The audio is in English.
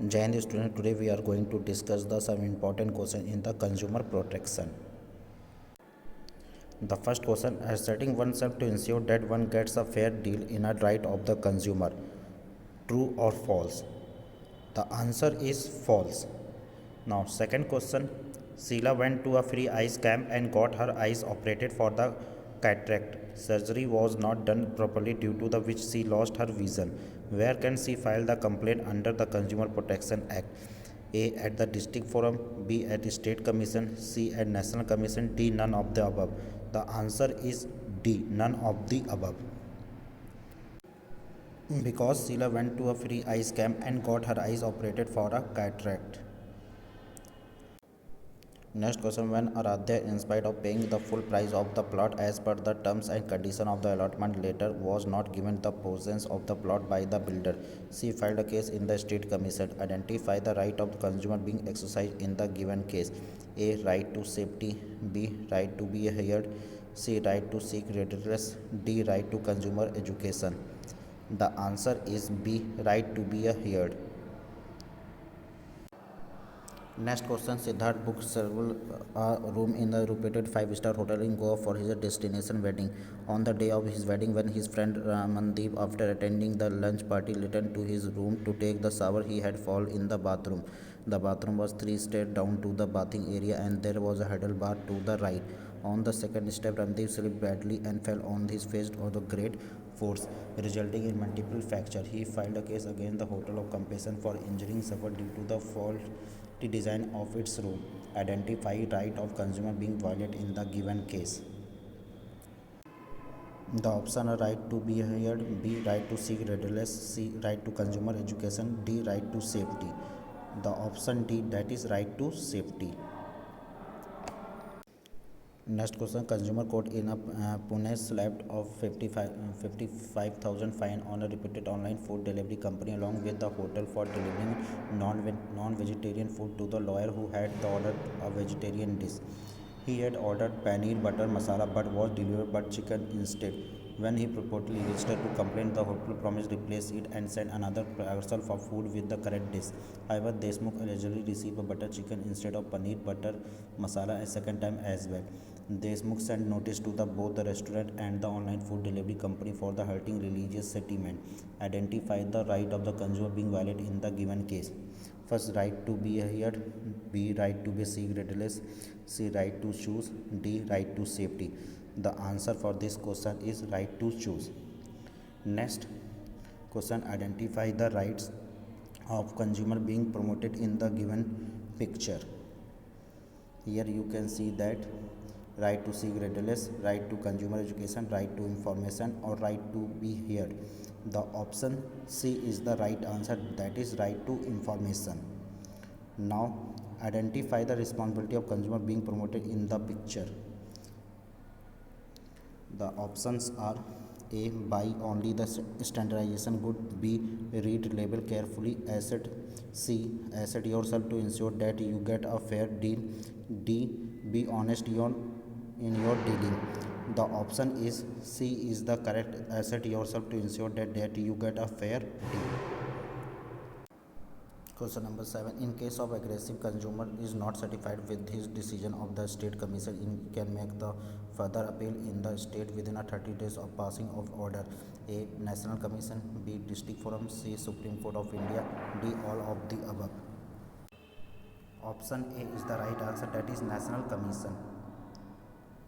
Jai Hind student, today we are going to discuss some important question in the consumer protection. The first question, asserting oneself to ensure that one gets a fair deal in a right of the consumer. True or false? The answer is false. Now, second question, Sheila went to a free eyes camp and got her eyes operated for the cataract. Surgery was not done properly due to the which she lost her vision. Where can she file the complaint under the Consumer Protection Act? A. At the District Forum, B. At State Commission, C. At National Commission, D. None of the above. The answer is D. None of the above. Because Sheila went to a free eyes camp and got her eyes operated for a cataract. Next question, when Aradhya, in spite of paying the full price of the plot as per the terms and condition of the allotment letter, was not given the possession of the plot by the builder, she filed a case in the State Commission. Identify the right of the consumer being exercised in the given case. A. Right to safety. B. Right to be heard. C. Right to seek redress. D. Right to consumer education. The answer is B. Right to be heard. Next question, Siddharth booked several room in the reputed five-star hotel in Goa for his destination wedding. On the day of his wedding, when his friend Mandeep, after attending the lunch party, returned to his room to take the shower, he had fallen in the bathroom. The bathroom was 3 steps down to the bathing area and there was a handle bar to the right. On the second step, Randeep slipped badly and fell on his face with a great force, resulting in multiple fractures. He filed a case against the Hotel of Compassion for injuries suffered due to the faulty design of its room. Identify right of consumer being violated in the given case. The option are right to be heard, B. Right to seek redress, C. Right to consumer education, D. Right to safety. The option D, that is right to safety. Next question, Consumer Court in Pune slapped of 55,000 fine on a reputed online food delivery company along with the hotel for delivering non-vegetarian food to the lawyer who had ordered a vegetarian dish. He had ordered paneer butter masala but was delivered but chicken instead. When he purportedly registered to complain, the hotel promised to replace it and send another parcel for food with the correct dish. However, Deshmukh allegedly received a butter chicken instead of paneer butter masala a second time as well. Deshmukh sent notice to both the restaurant and the online food delivery company for the hurting religious sentiment. Identify the right of the consumer being violated in the given case. First, right to be heard. B. Right to be seek redress. C. Right to choose. D. Right to safety. The answer for this question is right to choose. Next question, identify the rights of consumer being promoted in the given picture. Here you can see that right to seek redress, right to consumer education, right to information, or right to be heard. The option C is the right answer, that is right to information. Now identify the responsibility of consumer being promoted in the picture. The options are A. Buy only the standardization good. B. Read label carefully. C. Asset yourself to ensure that you get a fair deal. D. Be honest in your dealing. The option is C is the correct. Asset yourself to ensure that you get a fair deal. Question number 7. In case of aggressive consumer is not satisfied with his decision of the State Commission, he can make the further appeal in the state within 30 days of passing of order. A. National Commission. B. District Forum. C. Supreme Court of India. D. All of the above. Option A is the right answer, that is National Commission.